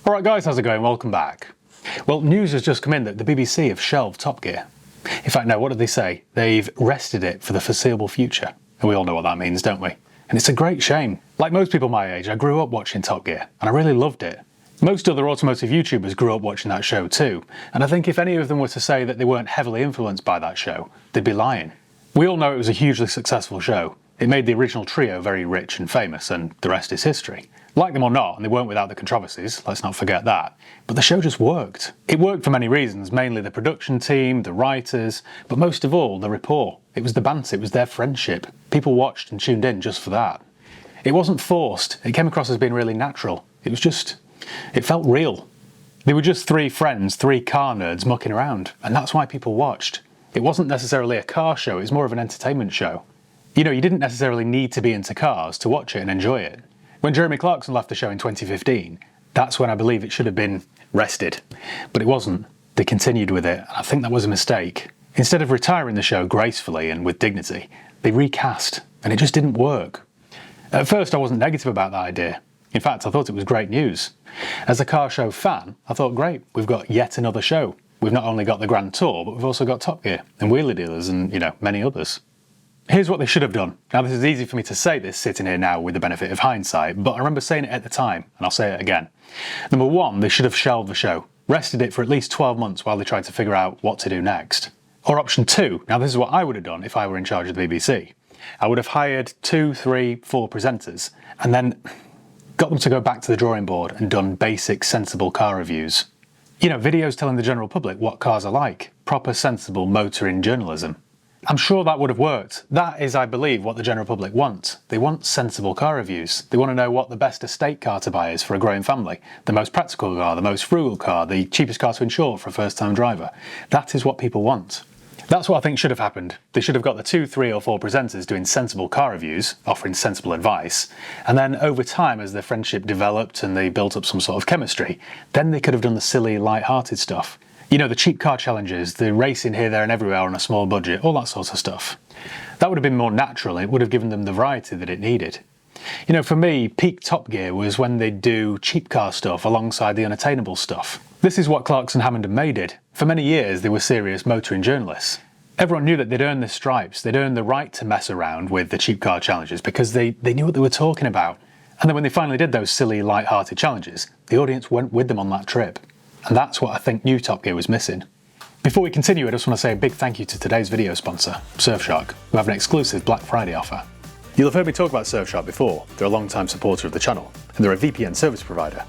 Alright guys, how's it going? Welcome back. Well, news has just come in that the BBC have shelved Top Gear. In fact, no, what did they say? They've rested it for the foreseeable future. And we all know what that means, don't we? And it's a great shame. Like most people my age, I grew up watching Top Gear, and I really loved it. Most other automotive YouTubers grew up watching that show too, and I think if any of them were to say that they weren't heavily influenced by that show, they'd be lying. We all know it was a hugely successful show. It made the original trio very rich and famous, and the rest is history. Like them or not, and they weren't without the controversies, let's not forget that, but the show just worked. It worked for many reasons, mainly the production team, the writers, but most of all, the rapport. It was the banter, it was their friendship. People watched and tuned in just for that. It wasn't forced, it came across as being really natural. It felt real. They were just three friends, three car nerds mucking around, and that's why people watched. It wasn't necessarily a car show, it was more of an entertainment show. You know, you didn't necessarily need to be into cars to watch it and enjoy it. When Jeremy Clarkson left the show in 2015, that's when I believe it should have been rested. But it wasn't. They continued with it, and I think that was a mistake. Instead of retiring the show gracefully and with dignity, they recast, and it just didn't work. At first I wasn't negative about that idea. In fact, I thought it was great news. As a car show fan, I thought, great, we've got yet another show. We've not only got the Grand Tour, but we've also got Top Gear, and Wheeler Dealers, and, many others. Here's what they should have done. Now, this is easy for me to say this sitting here now with the benefit of hindsight, but I remember saying it at the time, and I'll say it again. Number one, they should have shelved the show, rested it for at least 12 months while they tried to figure out what to do next. Or option two, now this is what I would have done if I were in charge of the BBC. I would have hired 2, 3, 4 presenters, and then got them to go back to the drawing board and done basic, sensible car reviews. Videos telling the general public what cars are like. Proper, sensible motoring journalism. I'm sure that would have worked. That is, I believe, what the general public want. They want sensible car reviews. They want to know what the best estate car to buy is for a growing family, the most practical car, the most frugal car, the cheapest car to insure for a first-time driver. That is what people want. That's what I think should have happened. They should have got the 2, 3 or 4 presenters doing sensible car reviews, offering sensible advice, and then over time as their friendship developed and they built up some sort of chemistry, then they could have done the silly, light-hearted stuff. The cheap car challenges, the racing here, there and everywhere on a small budget, all that sort of stuff. That would have been more natural, it would have given them the variety that it needed. For me, peak Top Gear was when they'd do cheap car stuff alongside the unattainable stuff. This is what Clarkson, Hammond and May did. For many years they were serious motoring journalists. Everyone knew that they'd earned the stripes, they'd earned the right to mess around with the cheap car challenges because they knew what they were talking about. And then when they finally did those silly, light-hearted challenges, the audience went with them on that trip. And that's what I think new Top Gear was missing. Before we continue, I just want to say a big thank you to today's video sponsor, Surfshark, who have an exclusive Black Friday offer. You'll have heard me talk about Surfshark before. They're a long-time supporter of the channel, and they're a VPN service provider.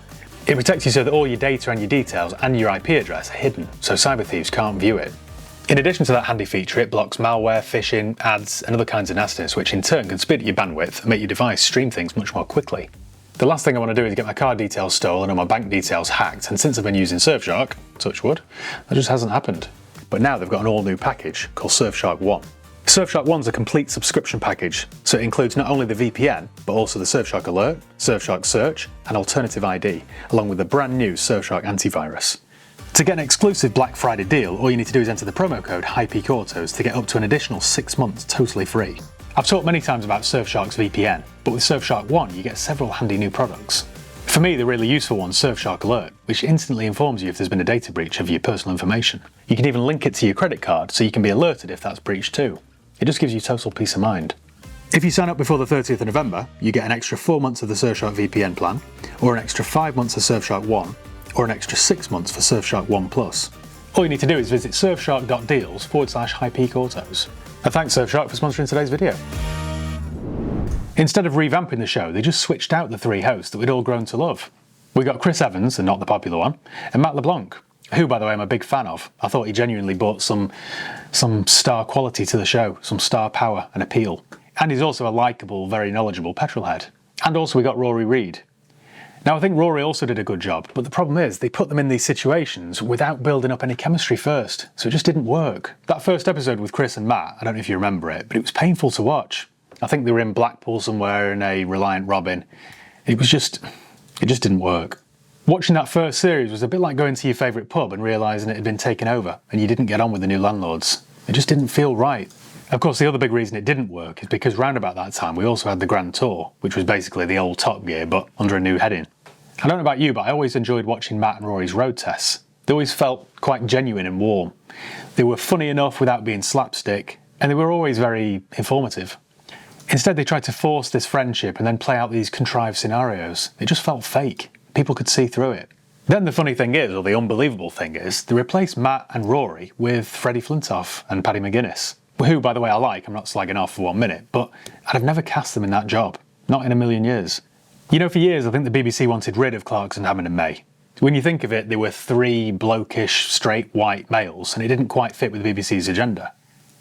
It protects you so that all your data and your details and your IP address are hidden, so cyber thieves can't view it. In addition to that handy feature, it blocks malware, phishing, ads, and other kinds of nastiness, which in turn can speed up your bandwidth and make your device stream things much more quickly. The last thing I want to do is get my card details stolen or my bank details hacked, and since I've been using Surfshark, touch wood, that just hasn't happened. But now they've got an all-new package called Surfshark One. Surfshark One's a complete subscription package, so it includes not only the VPN, but also the Surfshark Alert, Surfshark Search, and Alternative ID, along with the brand new Surfshark Antivirus. To get an exclusive Black Friday deal, all you need to do is enter the promo code HighPeakAutos to get up to an additional 6 months totally free. I've talked many times about Surfshark's VPN, but with Surfshark One you get several handy new products. For me, the really useful one's Surfshark Alert, which instantly informs you if there's been a data breach of your personal information. You can even link it to your credit card so you can be alerted if that's breached too. It just gives you total peace of mind. If you sign up before the 30th of November, you get an extra 4 months of the Surfshark VPN plan, or an extra 5 months of Surfshark One, or an extra 6 months for Surfshark One Plus. All you need to do is visit surfshark.deals/highpeakautos. And thanks Surfshark for sponsoring today's video. Instead of revamping the show, they just switched out the 3 hosts that we'd all grown to love. We got Chris Evans, and not the popular one, and Matt LeBlanc, who by the way I'm a big fan of. I thought he genuinely brought some star quality to the show, some star power and appeal. And he's also a likeable, very knowledgeable petrolhead. And also we got Rory Reid. Now I think Rory also did a good job, but the problem is they put them in these situations without building up any chemistry first, so it just didn't work. That first episode with Chris and Matt, I don't know if you remember it, but it was painful to watch. I think they were in Blackpool somewhere in a Reliant Robin. It just didn't work. Watching that first series was a bit like going to your favourite pub and realising it had been taken over and you didn't get on with the new landlords. It just didn't feel right. Of course, the other big reason it didn't work is because round about that time we also had the Grand Tour, which was basically the old Top Gear but under a new heading. I don't know about you, but I always enjoyed watching Matt and Rory's road tests. They always felt quite genuine and warm. They were funny enough without being slapstick, and they were always very informative. Instead, they tried to force this friendship and then play out these contrived scenarios. It just felt fake. People could see through it. Then the funny thing is, or the unbelievable thing is, they replaced Matt and Rory with Freddie Flintoff and Paddy McGuinness, who, by the way, I like. I'm not slagging off for 1 minute, but I'd have never cast them in that job. Not in a million years. You know, for years, I think the BBC wanted rid of Clarkson, Hammond and May. When you think of it, they were 3 blokish, straight white males, and it didn't quite fit with the BBC's agenda.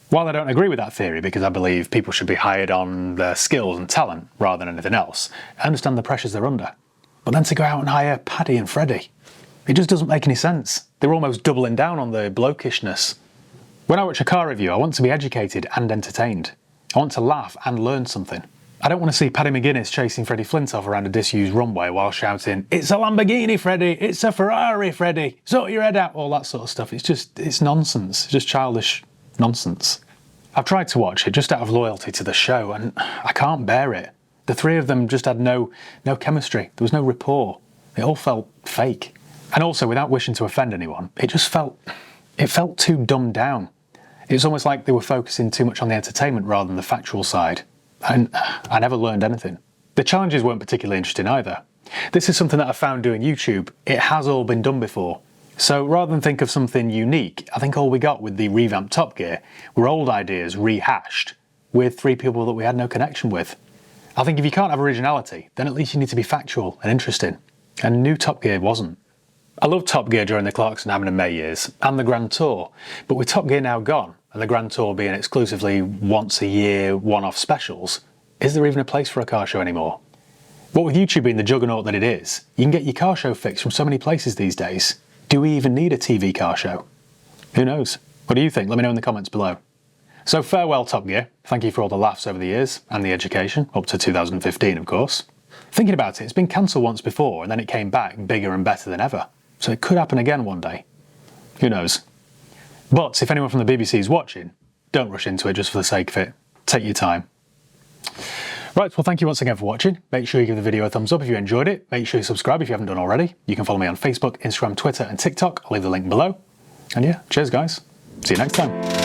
While I don't agree with that theory, because I believe people should be hired on their skills and talent rather than anything else, I understand the pressures they're under. But then to go out and hire Paddy and Freddie, it just doesn't make any sense. They're almost doubling down on the blokishness. When I watch a car review, I want to be educated and entertained. I want to laugh and learn something. I don't want to see Paddy McGuinness chasing Freddie Flintoff around a disused runway while shouting, "It's a Lamborghini, Freddie! It's a Ferrari, Freddie! Sort your head out!" All that sort of stuff. It's nonsense. It's just childish nonsense. I've tried to watch it just out of loyalty to the show, and I can't bear it. The 3 of them just had no chemistry. There was no rapport. It all felt fake. And also, without wishing to offend anyone, it felt too dumbed down. It's almost like they were focusing too much on the entertainment rather than the factual side. And I never learned anything. The challenges weren't particularly interesting either. This is something that I found doing YouTube. It has all been done before. So rather than think of something unique, I think all we got with the revamped Top Gear were old ideas rehashed with 3 people that we had no connection with. I think if you can't have originality, then at least you need to be factual and interesting. And new Top Gear wasn't. I loved Top Gear during the Clarkson, Hammond and May years, and the Grand Tour, but with Top Gear now gone, and the Grand Tour being exclusively once a year, one-off specials, is there even a place for a car show anymore? What with YouTube being the juggernaut that it is, you can get your car show fix from so many places these days. Do we even need a TV car show? Who knows? What do you think? Let me know in the comments below. So farewell Top Gear, thank you for all the laughs over the years, and the education, up to 2015 of course. Thinking about it, it's been cancelled once before, and then it came back bigger and better than ever. So it could happen again one day. Who knows? But if anyone from the BBC is watching, don't rush into it just for the sake of it. Take your time. Right, well thank you once again for watching. Make sure you give the video a thumbs up if you enjoyed it. Make sure you subscribe if you haven't done already. You can follow me on Facebook, Instagram, Twitter and TikTok. I'll leave the link below. And yeah, cheers guys. See you next time.